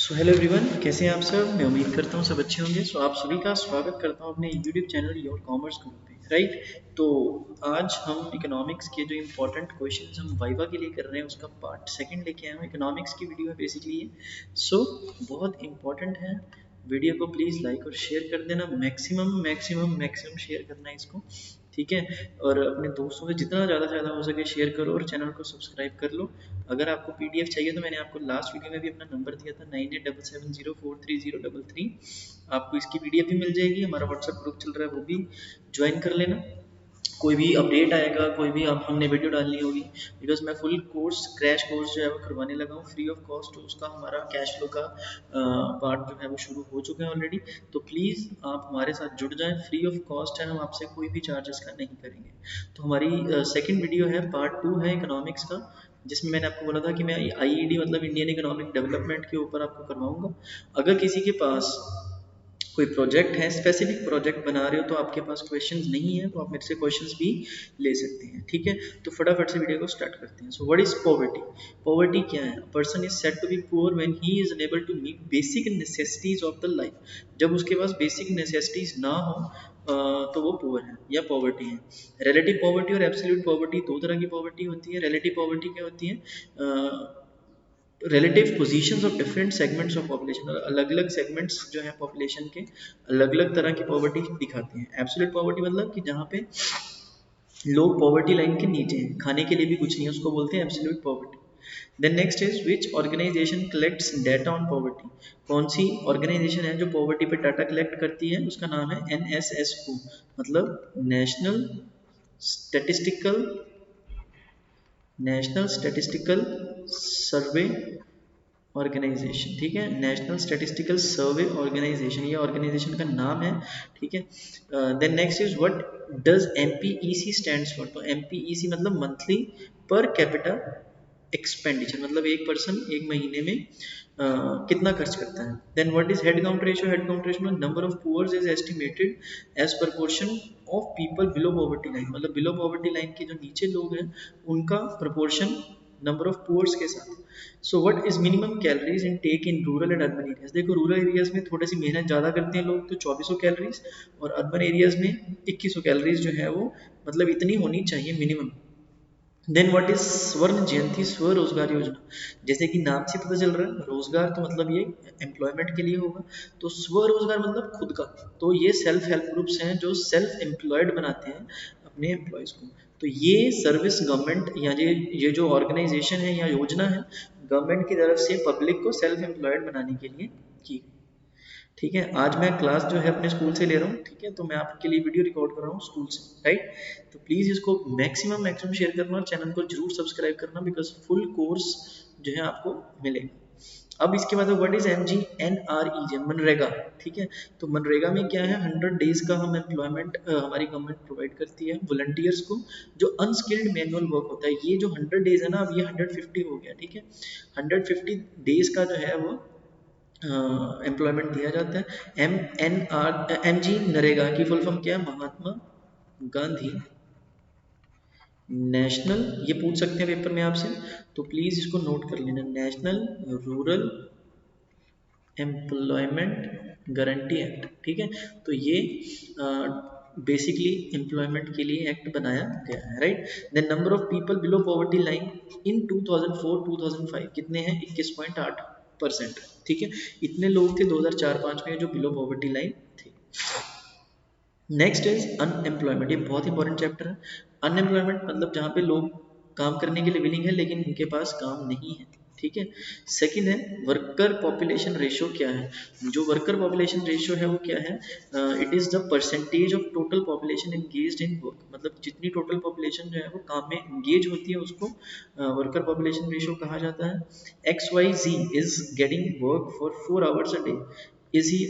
So hello everyone, कैसे हैं आप सब। मैं उम्मीद करता हूँ सब अच्छे होंगे। सो आप सभी का स्वागत करता हूँ अपने YouTube channel your commerce group पे, राइट। तो आज हम इकोनॉमिक्स के जो इम्पोर्टेंट क्वेश्चंस हम वाइवा के लिए कर रहे हैं उसका पार्ट सेकंड लेके आए हैं। इकोनॉमिक्स की वीडियो है बेसिकली ये। सो बहुत इंपॉर्टेंट है। वीडियो को प्लीज़ लाइक और शेयर कर देना, मैक्सिमम मैक्सिमम मैक्सिमम शेयर करना है इसको, ठीक है। और अपने दोस्तों से जितना ज़्यादा से ज़्यादा हो सके शेयर करो और चैनल को सब्सक्राइब कर लो। अगर आपको पीडीएफ चाहिए तो मैंने आपको लास्ट वीडियो में भी अपना नंबर दिया था 9877043033। आपको इसकी पीडीएफ भी मिल जाएगी। हमारा व्हाट्सएप ग्रुप चल रहा है, वो भी ज्वाइन कर लेना। कोई भी अपडेट आएगा, कोई भी आप हमने वीडियो डालनी होगी, बिकॉज मैं फुल कोर्स क्रैश कोर्स जो है वो करवाने लगा हूँ फ्री ऑफ कॉस्ट। उसका हमारा कैश फ्लो का पार्ट जो है वो शुरू हो चुके हैं ऑलरेडी। तो प्लीज़ आप हमारे साथ जुड़ जाएं, फ्री ऑफ कॉस्ट है, हम आपसे कोई भी चार्जेस का नहीं करेंगे। तो हमारी सेकंड वीडियो है, पार्ट 2 है इकोनॉमिक्स का, जिसमें मैंने आपको बोला था कि मैं आईईडी मतलब इंडियन इकोनॉमिक डेवलपमेंट के ऊपर आपको करवाऊंगा। अगर किसी के पास कोई प्रोजेक्ट है, स्पेसिफिक प्रोजेक्ट बना रहे हो, तो आपके पास क्वेश्चंस नहीं है तो आप मेरे से क्वेश्चंस भी ले सकते हैं, ठीक है। तो फटाफट से वीडियो को स्टार्ट करते हैं। So what is poverty? Poverty क्या है? Person is said to be poor when he is unable to meet basic necessities of the life. जब उसके पास बेसिक नेसेसिटीज ना हो तो वो पुअर है या पॉवर्टी है। रिलेटिव पॉवर्टी और एब्सोल्यूट पॉवर्टी, दो तरह की पॉवर्टी होती है। रिलेटिव पॉवर्टी क्या होती है? Relative positions of different segments of population, अलग अलग सेगमेंट्स जो है पॉपुलेशन के अलग अलग तरह की पॉवर्टी दिखाती हैं। एब्सोल्यूट पॉवर्टी मतलब कि जहाँ पे लोग पॉवर्टी लाइन के नीचे हैं, खाने के लिए भी कुछ नहीं है, उसको बोलते हैं absolute poverty. Then next is which organisation collects data on poverty? कौन सी ऑर्गेनाइजेशन है जो पॉवर्टी पे डाटा कलेक्ट करती है? उसका नाम है एनएसएसओ, मतलब नेशनल स्टैटिस्टिकल सर्वे ऑर्गेनाइजेशन, ठीक है। नेशनल स्टैटिस्टिकल सर्वे ऑर्गेनाइजेशन, ये ऑर्गेनाइजेशन का नाम है, ठीक है। Then next is what does MPEC stands for? तो एमपीईसी मतलब मंथली पर कैपिटा एक्सपेंडिचर, मतलब एक पर्सन एक महीने में कितना खर्च करता है। Then what is head count ratio? Head count ratio मतलब number of poors is estimated as proportion of people below poverty line, मतलब बिलो पॉवर्टी लाइन के जो नीचे लोग हैं उनका प्रपोर्शन नंबर ऑफ पुअर्स के साथ। So what is minimum calories intake in rural and urban areas? देखो रूरल एरियाज में थोड़ी सी मेहनत ज़्यादा करते हैं लोग, तो 2400 कैलोरीज, और अर्बन एरियाज में 2100 कैलोरीज जो है वो मतलब इतनी होनी चाहिए मिनिमम। देन व्हाट इज स्वर्ण जयंती स्वरोजगार योजना? जैसे कि नाम से पता चल रहा है, रोजगार तो मतलब ये एम्प्लॉयमेंट के लिए होगा, तो स्वरोजगार मतलब खुद का। तो ये सेल्फ हेल्प ग्रुप्स हैं जो सेल्फ एम्प्लॉयड बनाते हैं अपने एम्प्लॉयज को। तो ये सर्विस गवर्नमेंट या ये जो ऑर्गेनाइजेशन है या योजना है, गवर्नमेंट की तरफ से पब्लिक को सेल्फ एम्प्लॉयड बनाने के लिए की, ठीक है। आज मैं क्लास जो है अपने स्कूल से ले रहा हूँ, ठीक है, तो मैं आपके लिए वीडियो रिकॉर्ड कर रहा हूँ स्कूल से, राइट। तो प्लीज़ इसको मैक्सिमम मैक्सिमम शेयर करना और चैनल को जरूर सब्सक्राइब करना, बिकॉज फुल कोर्स जो है आपको मिलेगा। अब इसके बाद what is M G N R E G? MNREGA, ठीक है। तो मनरेगा में क्या है? 100 डेज का हम एम्प्लॉयमेंट हमारी गवर्नमेंट प्रोवाइड करती है वॉलंटियर्स को, जो अनस्किल्ड मैनुअल वर्क होता है। ये जो 100 डेज है ना, अब ये 150 हो गया, ठीक है। 150 डेज का जो है वो एम्प्लॉयमेंट दिया जाता है। एम जी नरेगा की फुल फॉर्म क्या है? महात्मा गांधी नेशनल, ये पूछ सकते हैं पेपर में आपसे, तो प्लीज इसको नोट कर लेना, national rural employment guarantee act, ठीक है। तो ये बेसिकली एम्प्लॉयमेंट के लिए एक्ट बनाया गया है, right. The number of people below poverty line in 2004-2005 कितने हैं? 21.8%, ठीक है। इतने लोग थे 2004-5 में जो बिलो पॉवर्टी लाइन थे। नेक्स्ट इज अनएम्प्लॉयमेंट, ये बहुत इंपॉर्टेंट चैप्टर है। अनएम्प्लॉयमेंट मतलब जहाँ पे लोग काम करने के लिए विलिंग है लेकिन उनके पास काम नहीं है, ठीक है। सेकंड है वर्कर पॉपुलेशन रेशियो, क्या है? जो वर्कर पॉपुलेशन रेशियो है वो क्या है? It is the percentage of total population engaged in work, मतलब जितनी टोटल पॉपुलेशन जो है वो काम में एंगेज होती है उसको वर्कर पॉपुलेशन रेशियो कहा जाता है। X Y G is getting work for 4 hours a day, is he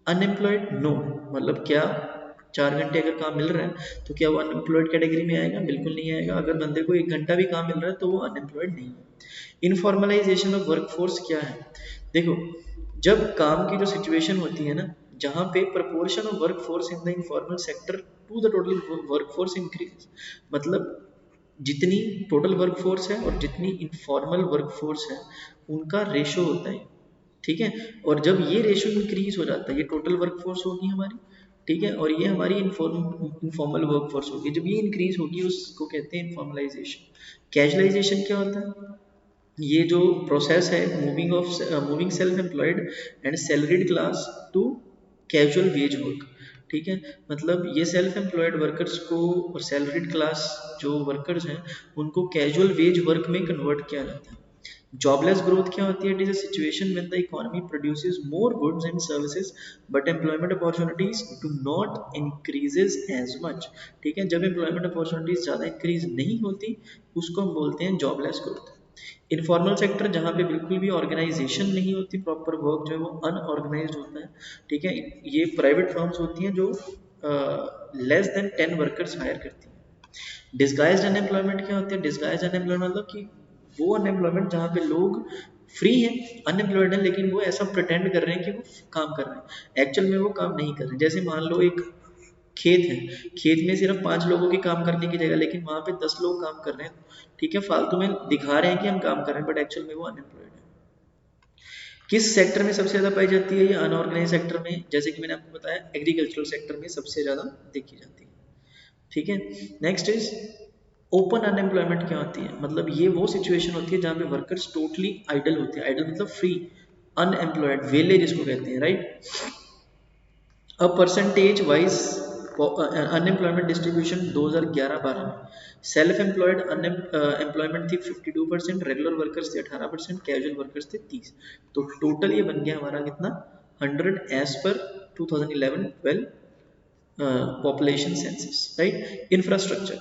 unemployed? No, मतलब क्या 4 घंटे अगर काम मिल रहा है तो क्या वो अनएम्प्लॉयड कैटेगरी में आएगा? बिल्कुल नहीं आएगा। अगर बंदे को 1 घंटा भी काम मिल रहा है तो वो अनएम्प्लॉयड नहीं है। इनफॉर्मलाइजेशन ऑफ वर्कफोर्स क्या है? देखो, जब काम की जो सिचुएशन होती है ना, जहाँ पे proportion of workforce in the informal sector to the total workforce increase, मतलब जितनी टोटल वर्कफोर्स है और जितनी इनफॉर्मल वर्कफोर्स है उनका रेशो होता है, ठीक है। और जब ये रेशियो इंक्रीज हो जाता है, ये टोटल वर्कफोर्स होगी हमारी, ठीक है, और ये हमारी इनफॉर्मल वर्कफोर्स होगी, जब ये इंक्रीज होगी उसको कहते हैं इनफॉर्मलाइजेशन। कैजुअलाइजेशन क्या होता है? ये जो प्रोसेस है moving self employed and salaried class to casual wage work, ठीक है, मतलब ये सेल्फ एम्प्लॉयड वर्कर्स को और सैलरीड क्लास जो वर्कर्स हैं उनको कैजुअल वेज वर्क में कन्वर्ट किया जाता है। जॉबलेस ग्रोथ क्या होती है? It is a situation when the economy produces more goods and services but employment opportunities do not increases as much, ठीक है, जब एम्प्लॉयमेंट अपॉर्चुनिटीज ज़्यादा इंक्रीज नहीं होती उसको हम बोलते हैं जॉबलेस ग्रोथ। इनफॉर्मल सेक्टर जहाँ पे बिल्कुल भी ऑर्गेनाइजेशन नहीं होती, प्रॉपर वर्क जो है वो अनऑर्गेनाइज्ड होता है, ठीक है, ये प्राइवेट फर्म्स होती हैं जो लेस देन 10 वर्कर्स हायर करती हैं। डिस्गाइज्ड अनएम्प्लॉयमेंट क्या होती है? डिस्गाइज्ड अनएम्प्लॉयमेंट मतलब कि वो अनएम्प्लॉयमेंट जहाँ पे लोग फ्री हैं, अनएम्प्लॉयड है, लेकिन वो ऐसा प्रिटेंड कर रहे हैं कि वो काम कर रहे हैं, एक्चुअल में वो काम नहीं कर रहे। जैसे मान लो एक खेत है, खेत में सिर्फ 5 लोगों के काम करने की जगह लेकिन वहां पे 10 लोग काम कर रहे हैं, ठीक है, फालतू में दिखा रहे हैं कि हम काम कर रहे हैं बट एक्चुअल में वो अनएम्प्लॉयड है। किस सेक्टर में सबसे ज्यादा पाई जाती है? ये अनऑर्गेनाइज सेक्टर में, जैसे कि मैंने आपको बताया एग्रीकल्चरल सेक्टर में सबसे ज्यादा देखी जाती है, ठीक है। नेक्स्ट इज ओपन अनएम्प्लॉयमेंट क्या होती है? मतलब ये वो सिचुएशन होती है जहाँ पे वर्कर्स टोटली आइडल होते हैं, आइडल मतलब फ्री, अनएम्प्लॉयड, वेले जिसको कहते हैं, राइट। अब परसेंटेज वाइज अनएम्प्लॉयमेंट डिस्ट्रीब्यूशन 2011-12 में सेल्फ एम्प्लॉयड एम्प्लॉयमेंट थी 52%, रेगुलर वर्कर्स थे 18%, कैजुअल वर्कर्स थे 30, तो टोटल ये बन गया हमारा कितना? 100 एज पर 2011-12 पॉपुलेशन सेंसस, राइट। इंफ्रास्ट्रक्चर,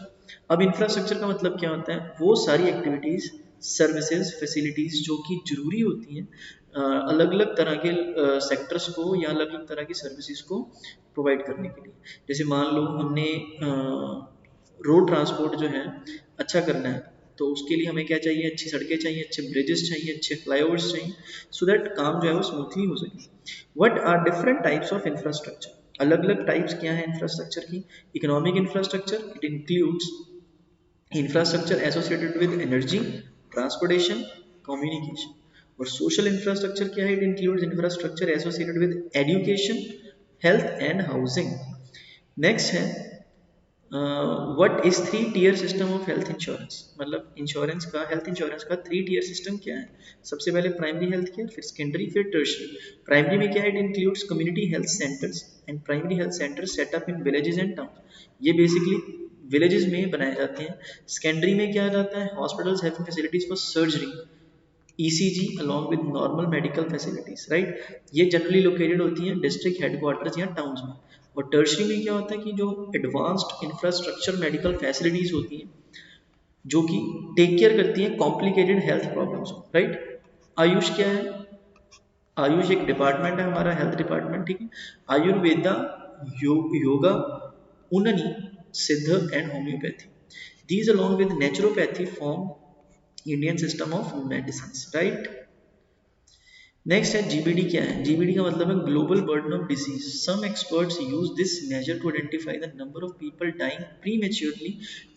अब इंफ्रास्ट्रक्चर का मतलब क्या होता है? वो सारी एक्टिविटीज, सर्विसेज, फैसिलिटीज जो कि जरूरी होती हैं अलग अलग तरह के सेक्टर्स को या अलग अलग तरह की सर्विसेज को प्रोवाइड करने के लिए। जैसे मान लो हमने रोड ट्रांसपोर्ट जो है अच्छा करना है, तो उसके लिए हमें क्या चाहिए? अच्छी सड़कें चाहिए, अच्छे ब्रिजेस चाहिए, अच्छे फ्लाईओवर्स चाहिए, सो दैट काम जो है वो स्मूथली हो सके। What are different types of infrastructure? अलग अलग टाइप्स क्या है इंफ्रास्ट्रक्चर की? Economic infrastructure, it includes infrastructure associated with energy, transportation, communication. और सोशल इंफ्रास्ट्रक्चर क्या है? It includes infrastructure associated with education, health and housing. Next है what is 3 tier system of health insurance? मतलब insurance का, health insurance का 3 tier system क्या है? सबसे पहले प्राइमरी हेल्थ केयर, फिर सेकेंडरी, फिर टर्शियरी। प्राइमरी में क्या है? It includes community health centres and primary health centres set up in villages and town, ये बेसिकली विलेजेस में बनाए जाते हैं। सेकेंडरी में क्या आ जाता है? Hospitals having facilities for surgery, ECG along with normal medical facilities, right, ये जनरली लोकेटेड होती हैं डिस्ट्रिक्ट हेडक्वार्टर्स या टाउन्स में। और टर्शरी में क्या होता है कि जो एडवांस्ड इंफ्रास्ट्रक्चर मेडिकल फैसिलिटीज होती हैं जो कि टेक केयर करती हैं complicated health problems, right. Ayush क्या है? आयुष एक डिपार्टमेंट है हमारा, हेल्थ डिपार्टमेंट, ठीक है। आयुर्वेदा, योगा, उननी, सिद्ध and homeopathy, these along with naturopathy form Indian system of medicines, right? Next है जीबीडी क्या है? जीबीडी का मतलब है global burden of disease. Some experts use this measure to identify the number of people dying prematurely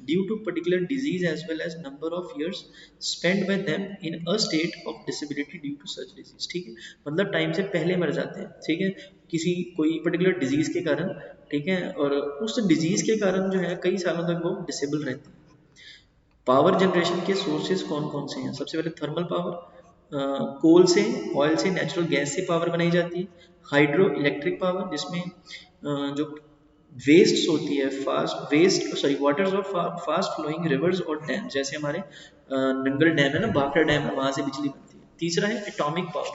due to particular disease as well as number of years spend by them in a state of disability due to such disease, ठीक है, मतलब time से पहले मर जाते हैं, ठीक है, किसी कोई पर्टिकुलर डिजीज के कारण, ठीक है, और उस डिजीज के कारण जो है कई सालों तक वो डिसेबल रहते हैं। पावर जनरेशन के सोर्सेज कौन कौन से हैं? सबसे पहले थर्मल पावर, कोल से, ऑयल से, नेचुरल गैस से पावर बनाई जाती है। हाइड्रो इलेक्ट्रिक पावर जिसमें जो वेस्ट होती है, fast waste sorry waters of fast flowing rivers और डैम, जैसे हमारे नंगल डैम है ना, भाखड़ा डैम है, वहां से बिजली बनती है। तीसरा है atomic power,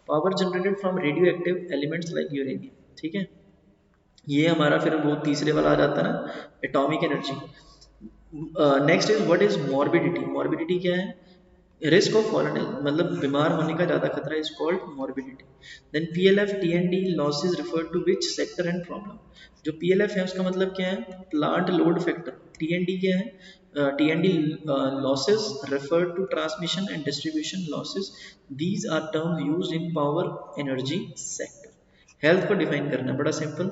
power generated from radio active elements like uranium, ठीक है, ये हमारा फिर वो तीसरे वाला आ जाता है ना, atomic energy. Next is what is morbidity? Morbidity क्या है? रिस्क ऑफ फॉलन, मतलब बीमार होने का ज्यादा खतरा, is called morbidity. Then PLF TND losses refer to which sector and problem? जो PLF है उसका मतलब क्या है? Plant load factor. TND क्या है? TND losses refer to transmission and distribution losses. These are terms used in power energy sector. Health को define करना है बड़ा सिंपल।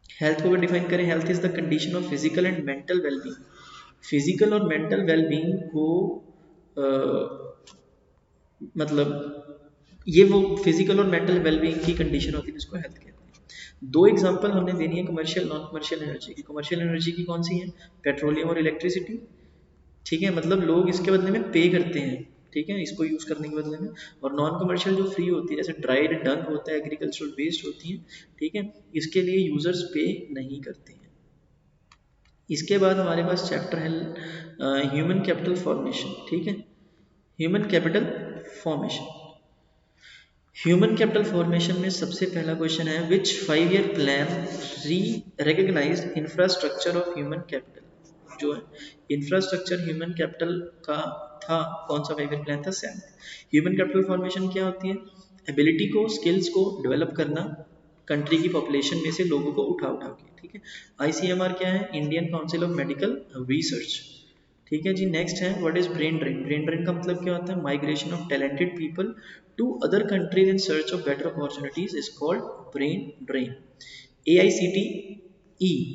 हेल्थ को डिफाइन करें, health is the condition of physical and mental wellbeing. Physical और mental wellbeing को मतलब ये वो फिजिकल और मेंटल वेलबींग की कंडीशन होती है जिसको हेल्थ कहते हैं। दो एग्जांपल हमने देनी है कमर्शियल नॉन कमर्शियल एनर्जी की। कमर्शियल एनर्जी की कौन सी है? पेट्रोलियम और इलेक्ट्रिसिटी। ठीक है, मतलब लोग इसके बदले में पे करते हैं, ठीक है, इसको यूज करने के बदले में। और नॉन कमर्शियल जो फ्री होती है, जैसे ड्राइड डंग होता है, एग्रीकल्चरल वेस्ट होती है, ठीक है, इसके लिए यूजर्स पे नहीं करते हैं। इसके बाद हमारे पास चैप्टर है ह्यूमन कैपिटल फॉर्मेशन, ठीक है। Human capital formation, human capital formation में सबसे पहला क्वेश्चन है which 5 year plan re recognised infrastructure of human capital. जो है इंफ्रास्ट्रक्चर ह्यूमन कैपिटल का था, कौन सा 5 ईयर प्लान था? 7। ह्यूमन कैपिटल फॉर्मेशन क्या होती है? एबिलिटी को, स्किल्स को डेवलप करना कंट्री की पॉपुलेशन में से लोगों को उठा उठा के, ठीक है। आईसीएमआर क्या है? Indian Council of Medical Research, ठीक है जी। नेक्स्ट है what is brain drain. Brain drain का मतलब क्या होता है? Migration of talented people to other countries in search of better opportunities is called brain drain. AICTE,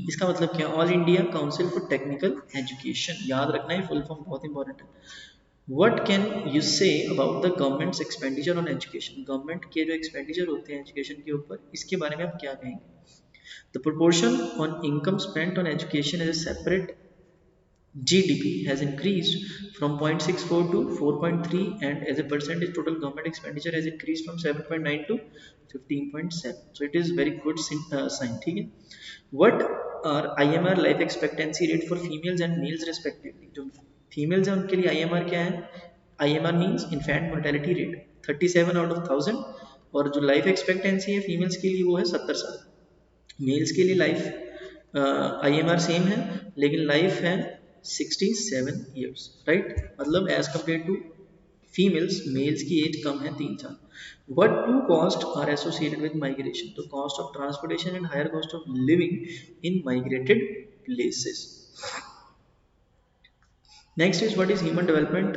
इसका मतलब क्या? All India Council for Technical Education. याद रखना है, फुल फॉर्म बहुत इंपॉर्टेंट है। What can you say about the government's expenditure on education? Government के जो एक्सपेंडिचर होते हैं एजुकेशन के ऊपर, इसके बारे में आप क्या कहेंगे? The proportion on income spent on education is a separate GDP has increased from 0.64 to 4.3, and as a percentage total government expenditure has increased from 7.9 to 15.7. So it is very good sign, ठीक है। What are IMR life expectancy rate for females and males respectively? जो females हैं उनके लिए IMR क्या है? IMR means infant mortality rate 37 out of 1000, और जो लाइफ एक्सपेक्टेंसी है फीमेल्स के लिए वो है 70 साल। मेल्स के लिए लाइफ IMR सेम है, लेकिन लाइफ है 67 ईयर्स, राइट। मतलब age compared to females, males की एज कम है 3 साल। What two cost are associated with migration? तो cost of transportation and higher cost of living in migrated places. Next is what is human development.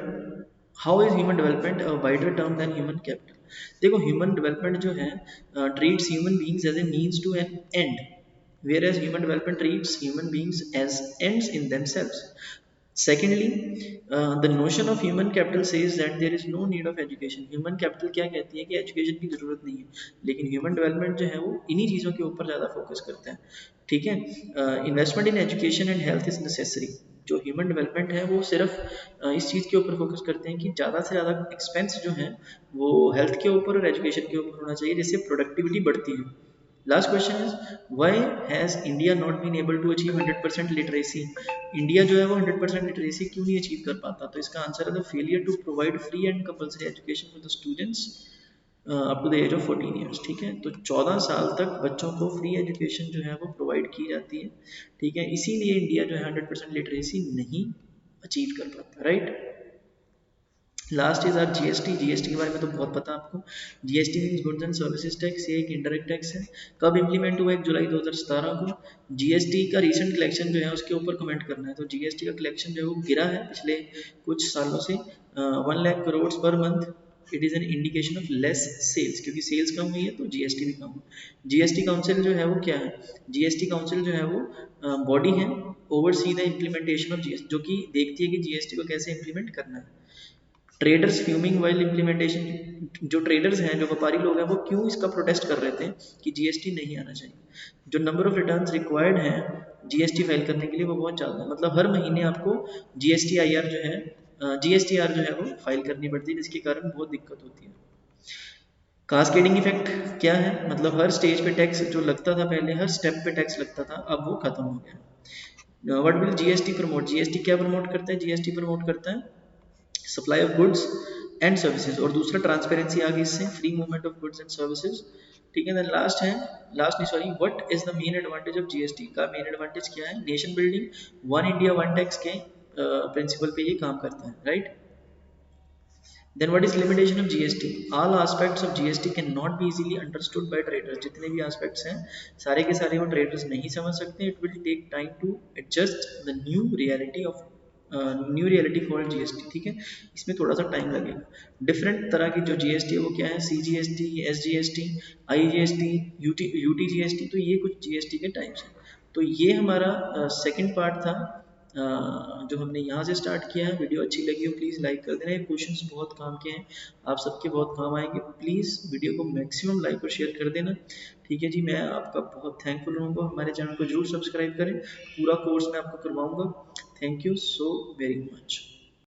How is human development a wider term than human capital? देखो human development जो है treats human beings as a means to an end, whereas human development treats human beings as ends in themselves. Secondly, the notion of human capital says that there is no need of education. Human capital क्या कहती है कि education की ज़रूरत नहीं है, लेकिन human development जो है वो इन्हीं चीज़ों के ऊपर ज़्यादा फोकस करता है, ठीक है। Investment in education and health is necessary. जो ह्यूमन डेवलपमेंट है वो सिर्फ इस चीज़ के ऊपर फोकस करते हैं कि ज़्यादा से ज़्यादा एक्सपेंस जो है वो हेल्थ के ऊपर और एजुकेशन के ऊपर होना चाहिए, जिससे प्रोडक्टिविटी बढ़ती है। Last question is why has India not been able to achieve 100% literacy? India जो है वो 100% लिटरेसी क्यों नहीं अचीव कर पाता? तो इसका आंसर है the failure to provide free and compulsory education for the students up to the age of 14 years, ठीक है। तो 14 साल तक बच्चों को फ्री एजुकेशन जो है वो प्रोवाइड की जाती है, ठीक है। इसीलिए इंडिया जो है 100% लिटरेसी नहीं अचीव कर पाता, right. Last is are GST. GST के बारे में तो बहुत पता आपको। GST means goods and services tax, ये एक इनडायरेक्ट टैक्स है। कब इम्प्लीमेंट हुआ? 1 जुलाई 2017 को। जीएसटी का रीसेंट कलेक्शन जो है उसके ऊपर कमेंट करना है। तो जीएसटी का कलेक्शन जो है वो गिरा है पिछले कुछ सालों से 1 लाख करोड़ पर month. It is an indication of less sales, क्योंकि सेल्स कम हुई है तो जीएसटी भी कम हुई। जीएसटी काउंसिल जो है वो क्या है? जीएसटी काउंसिल जो है वो बॉडी है oversee the implementation of GST, जो कि देखती है कि जीएसटी को कैसे इम्प्लीमेंट करना है। ट्रेडर्स फ्यूमिंग वाइल इम्प्लीमेंटेशन, जो ट्रेडर्स हैं, जो व्यापारी लोग हैं, वो क्यों इसका प्रोटेस्ट कर रहे थे कि जीएसटी नहीं आना चाहिए। जो नंबर ऑफ रिटर्न्स रिक्वायर्ड हैं जीएसटी फाइल करने के लिए वो बहुत ज़्यादा है, मतलब हर महीने आपको जीएसटीआईआर जो है जीएसटीआर जो है वो फाइल करनी पड़ती है, जिसके कारण बहुत दिक्कत होती है। कास्केडिंग इफेक्ट क्या है? मतलब हर स्टेज पे टैक्स जो लगता था पहले, हर स्टेप पे टैक्स लगता था, अब वो खत्म हो गया। What will GST promote? GST क्या प्रमोट करता है? जीएसटी प्रमोट करता है supply of goods and services, और दूसरा ट्रांसपेरेंसी आ गई इससे, free movement of goods and services, ठीक है। देन लास्ट है, लास्ट नहीं sorry, what is the main advantage of GST? का मेन एडवांटेज क्या है? Nation building, one India one tax के प्रिंसिपल पे ये काम करता है, right. Then what is limitation of GST? All aspects of GST cannot be easily understood by traders. जितने भी aspects हैं सारे के सारे वो traders नहीं समझ सकते। It will take time to adjust the new reality of new reality called GST, ठीक है। इसमें थोड़ा सा टाइम लगेगा। डिफरेंट तरह की जो जीएसटी है वो क्या है? CGST, SGST, IGST, UTGST. तो ये कुछ जीएसटी के टाइप्स हैं। तो ये हमारा सेकंड पार्ट था जो हमने यहाँ से स्टार्ट किया है। वीडियो अच्छी लगी हो प्लीज़ लाइक कर देना। ये क्वेश्चंस बहुत काम के हैं, आप सबके बहुत काम आएंगे। प्लीज़ वीडियो को मैक्सिमम लाइक और शेयर कर देना। ठीक है जी, मैं आपका बहुत थैंकफुल रहूँगा। हमारे चैनल को जरूर सब्सक्राइब करें, पूरा कोर्स मैं आपको करवाऊँगा। Thank you so very much.